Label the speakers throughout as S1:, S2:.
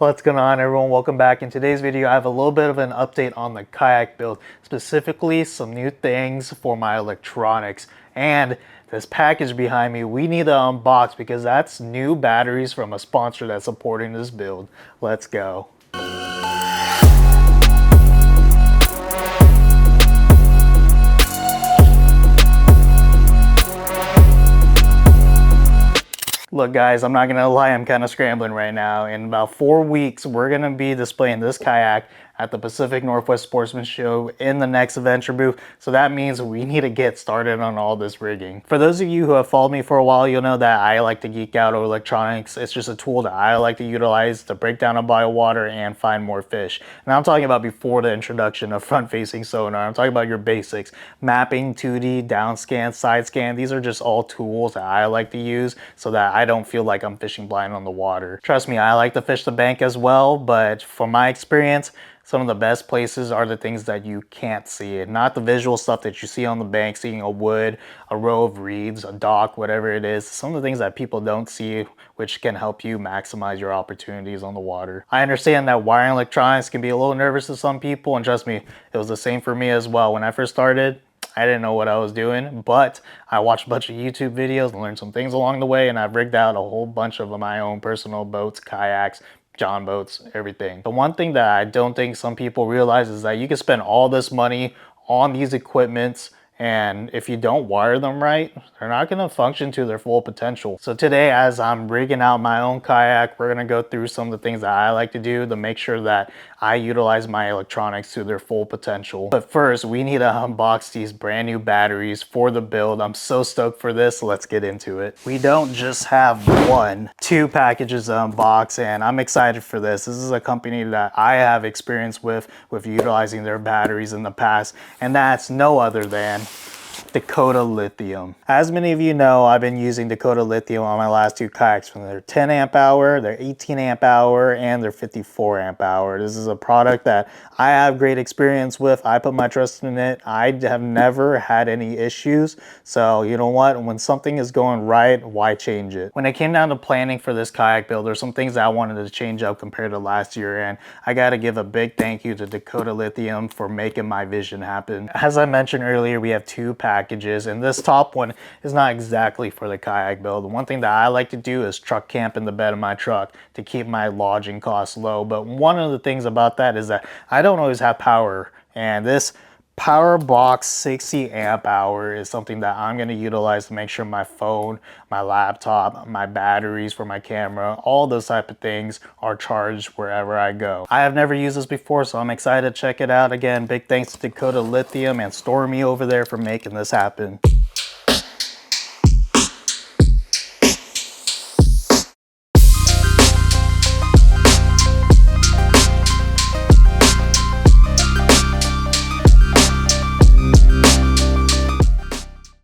S1: What's going on, everyone? Welcome back. In today's video I have a little bit of an update on the kayak build, specifically some new things for my electronics. And this package behind me we need to unbox because that's new batteries from a sponsor that's supporting this build. Let's go. Look guys, I'm not gonna lie, I'm kind of scrambling right now. In about 4 weeks, we're gonna be displaying this kayak at the Pacific Northwest Sportsman Show in the next adventure booth. So that means we need to get started on all this rigging. For those of you who have followed me for a while, you'll know that I like to geek out over electronics. It's just a tool that I like to utilize to break down a body of water and find more fish. And I'm talking about before the introduction of front-facing sonar. I'm talking about your basics. Mapping, 2D, down scan, side scan. These are just all tools that I like to use so that I don't feel like I'm fishing blind on the water. Trust me, I like to fish the bank as well, but from my experience, some of the best places are the things that you can't see, not the visual stuff that you see on the bank, seeing a wood, a row of reeds, a dock, whatever it is. Some of the things that people don't see, which can help you maximize your opportunities on the water. I understand that wiring electronics can be a little nervous to some people, and trust me, it was the same for me as well. When I first started, I didn't know what I was doing, but I watched a bunch of YouTube videos and learned some things along the way, and I've rigged out a whole bunch of my own personal boats, kayaks, John boats, everything. The one thing that I don't think some people realize is that you can spend all this money on these equipments, and if you don't wire them right, they're not going to function to their full potential. So today, as I'm rigging out my own kayak, we're going to go through some of the things that I like to do to make sure that I utilize my electronics to their full potential. But first, we need to unbox these brand new batteries for the build. I'm so stoked for this. Let's get into it. We don't just have two packages to unbox, and I'm excited for this. This is a company that I have experience with utilizing their batteries in the past, and that's no other than DAKOTA Lithium. As many of you know, I've been using DAKOTA Lithium on my last two kayaks, from their 10 amp hour, their 18 amp hour, and their 54 amp hour. This is a product that I have great experience with. I put my trust in it. I have never had any issues. So you know what? When something is going right, why change it? When it came down to planning for this kayak build, there's some things that I wanted to change up compared to last year, and I got to give a big thank you to DAKOTA Lithium for making my vision happen. As I mentioned earlier, we have two packages, and this top one is not exactly for the kayak build. One thing that I like to do is truck camp in the bed of my truck to keep my lodging costs low. But one of the things about that is that I don't always have power, and this Power Box 60 amp hour is something that I'm going to utilize to make sure my phone, my laptop, my batteries for my camera, all those type of things are charged wherever I go. I have never used this before, so I'm excited to check it out. Again, big thanks to DAKOTA Lithium and Stormy over there for making this happen.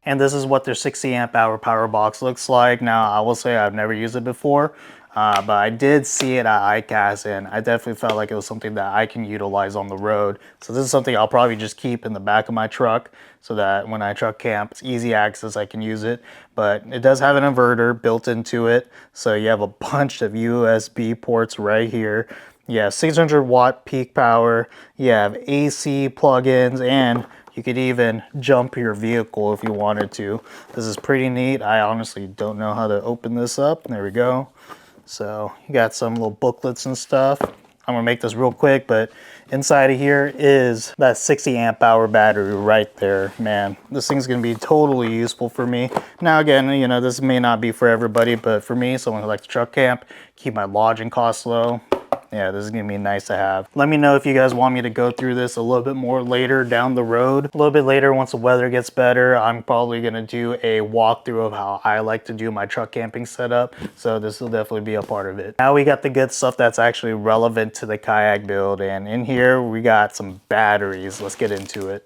S1: And this is what their 60 amp hour power box looks like. Now, I will say I've never used it before, but I did see it at ICAST, and I definitely felt like it was something that I can utilize on the road. So this is something I'll probably just keep in the back of my truck so that when I truck camp, it's easy access, I can use it. But it does have an inverter built into it. So you have a bunch of USB ports right here. You have 600 watt peak power. You have AC plugins, and you could even jump your vehicle if you wanted to. This is pretty neat. I honestly don't know how to open this up. There we go. So you got some little booklets and stuff. I'm gonna make this real quick, but inside of here is that 60 amp hour battery right there. Man, this thing's gonna be totally useful for me. Now again, you know, this may not be for everybody, but for me, someone who likes to truck camp, keep my lodging costs low, yeah, this is gonna be nice to have. Let me know if you guys want me to go through this a little bit more later down the road. A little bit later, once the weather gets better, I'm probably gonna do a walkthrough of how I like to do my truck camping setup. So this will definitely be a part of it. Now we got the good stuff that's actually relevant to the kayak build. And in here, we got some batteries. Let's get into it.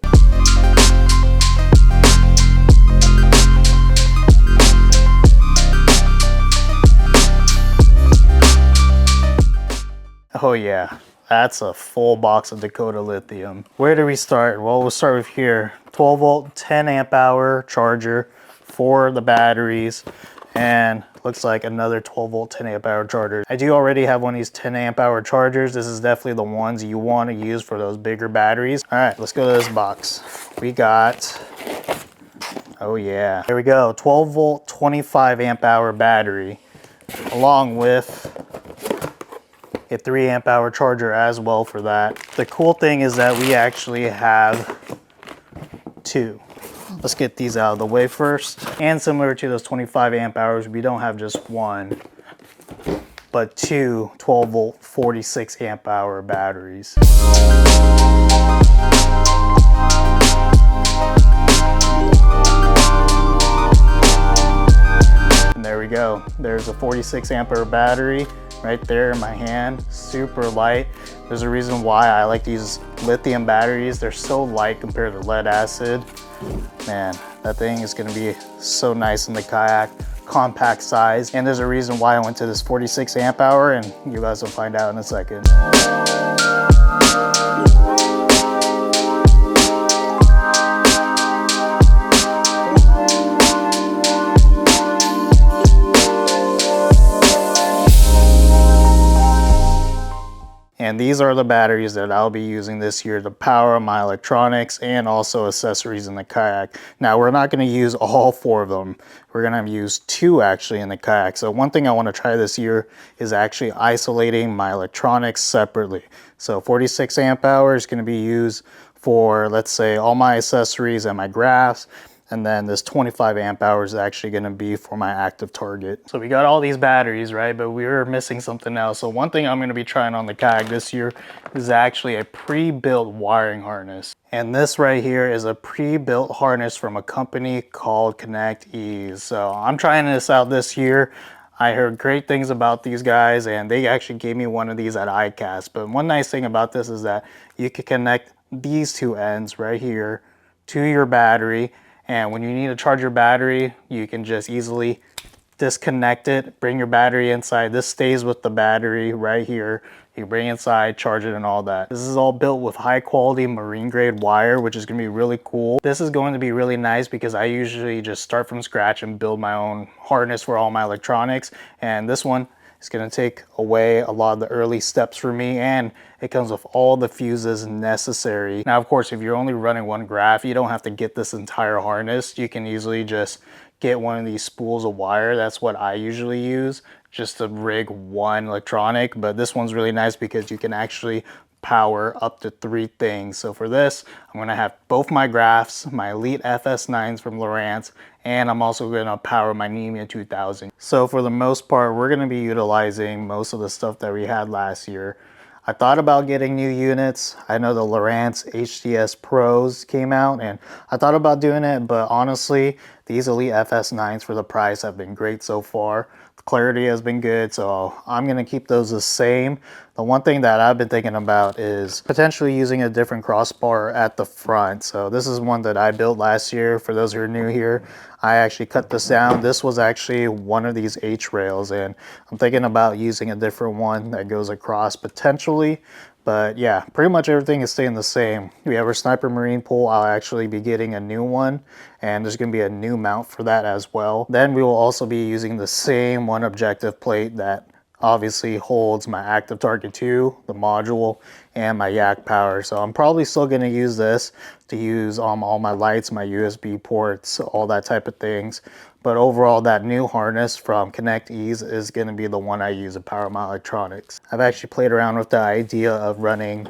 S1: Oh yeah, that's a full box of DAKOTA Lithium. Where do we start? Well, we'll start with here. 12 volt, 10 amp hour charger for the batteries. and looks like another 12 volt 10 amp hour charger. I do already have one of these 10 amp hour chargers. This is definitely the ones you want to use for those bigger batteries. All right, let's go to this box. We got, oh yeah, here we go, 12 volt 25 amp hour battery, along with a 3 amp hour charger as well for that. The cool thing is that we actually have two. Let's get these out of the way first. And similar to those 25 amp hours, we don't have just one, but two 12 volt 46 amp hour batteries. And there we go. There's a 46 amp hour battery right there in my hand, super light. There's a reason why I like these lithium batteries. They're so light compared to lead acid. Man, that thing is gonna be so nice in the kayak, compact size. And there's a reason why I went to this 46 amp hour, and you guys will find out in a second. And these are the batteries that I'll be using this year to power my electronics and also accessories in the kayak. Now, we're not going to use all four of them. We're going to use two actually in the kayak. So one thing I want to try this year is actually isolating my electronics separately. So 46 amp hour is going to be used for, let's say, all my accessories and my graphs. And then this 25 amp hour is actually going to be for my active target. So we got all these batteries, right? But we were missing something else. So one thing I'm going to be trying on the kayak this year is actually a pre-built wiring harness. And this right here is a pre-built harness from a company called Connect Ease. So I'm trying this out this year. I heard great things about these guys, and they actually gave me one of these at ICAST. But one nice thing about this is that you can connect these two ends right here to your battery. And when you need to charge your battery, you can just easily disconnect it, bring your battery inside. This stays with the battery right here. You bring it inside, charge it and all that. This is all built with high quality marine grade wire, which is gonna be really cool. This is going to be really nice because I usually just start from scratch and build my own harness for all my electronics. And this one, it's going to take away a lot of the early steps for me, and it comes with all the fuses necessary. Now, of course, if you're only running one graph, you don't have to get this entire harness. You can easily just get one of these spools of wire. That's what I usually use, just to rig one electronic. But this one's really nice because you can actually power up to 3 things. So for this, I'm going to have both my graphs, my Elite FS9s from Lowrance, and I'm also going to power my Nemia 2000. So for the most part, we're going to be utilizing most of the stuff that we had last year. I thought about getting new units. I know the Lowrance HDS Pros came out, and I thought about doing it, but honestly, these Elite FS9s for the price have been great so far. The clarity has been good, so I'm going to keep those the same. The one thing that I've been thinking about is potentially using a different crossbar at the front. So this is one that I built last year. For those who are new here, I actually cut this down. This was actually one of these H rails, and I'm thinking about using a different one that goes across potentially. But yeah, pretty much everything is staying the same. We have our Sniper Marine pole. I'll actually be getting a new one, and there's going to be a new mount for that as well. Then we will also be using the same one objective plate that obviously holds my active target 2, the module, and my yak power. So I'm probably still going to use this to use all my lights, my USB ports, all that type of things. But overall, that new harness from Connect Ease is going to be the one I use to power my electronics. I've actually played around with the idea of running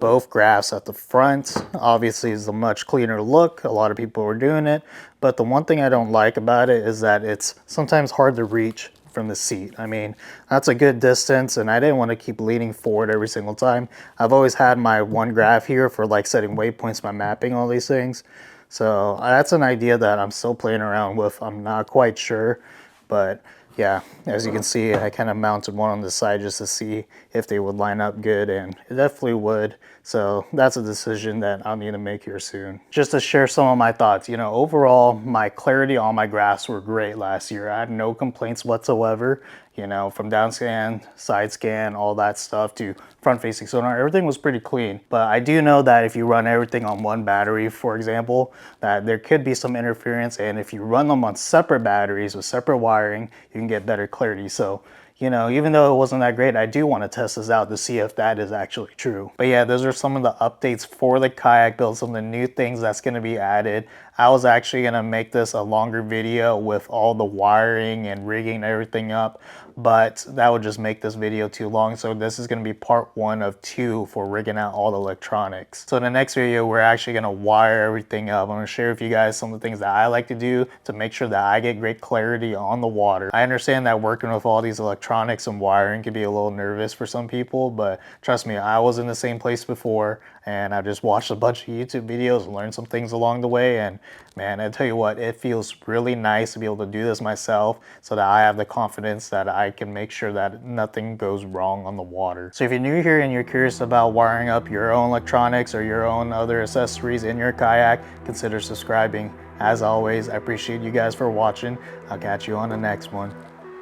S1: both graphs at the front. Obviously, it's a much cleaner look. A lot of people are doing it. But the one thing I don't like about it is that it's sometimes hard to reach from the seat. I mean, that's a good distance, and I didn't want to keep leaning forward every single time. I've always had my one graph here for like setting waypoints, my mapping, all these things. So that's an idea that I'm still playing around with. I'm not quite sure, but yeah, as you can see, I kind of mounted one on the side just to see if they would line up good, and it definitely would. So that's a decision that I'll need to make here soon. Just to share some of my thoughts, you know, overall, my clarity on my graphs were great last year. I had no complaints whatsoever. You know, from down scan, side scan, all that stuff to front facing sonar, everything was pretty clean. But I do know that if you run everything on one battery, for example, that there could be some interference, and if you run them on separate batteries with separate wiring, you can get better clarity. So, you know, even though it wasn't that great, I do want to test this out to see if that is actually true. But yeah, those are some of the updates for the kayak build, some of the new things that's going to be added. I was actually going to make this a longer video with all the wiring and rigging everything up, but that would just make this video too long. So this is going to be part 1 of 2 for rigging out all the electronics. So in the next video, we're actually going to wire everything up. I'm going to share with you guys some of the things that I like to do to make sure that I get great clarity on the water. I understand that working with all these electronics and wiring can be a little nervous for some people, but trust me, I was in the same place before, and I just watched a bunch of YouTube videos and learned some things along the way. And man, I tell you what, it feels really nice to be able to do this myself so that I have the confidence that I can make sure that nothing goes wrong on the water. So if you're new here and you're curious about wiring up your own electronics or your own other accessories in your kayak, consider subscribing. As always, I appreciate you guys for watching. I'll catch you on the next one.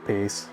S1: Peace.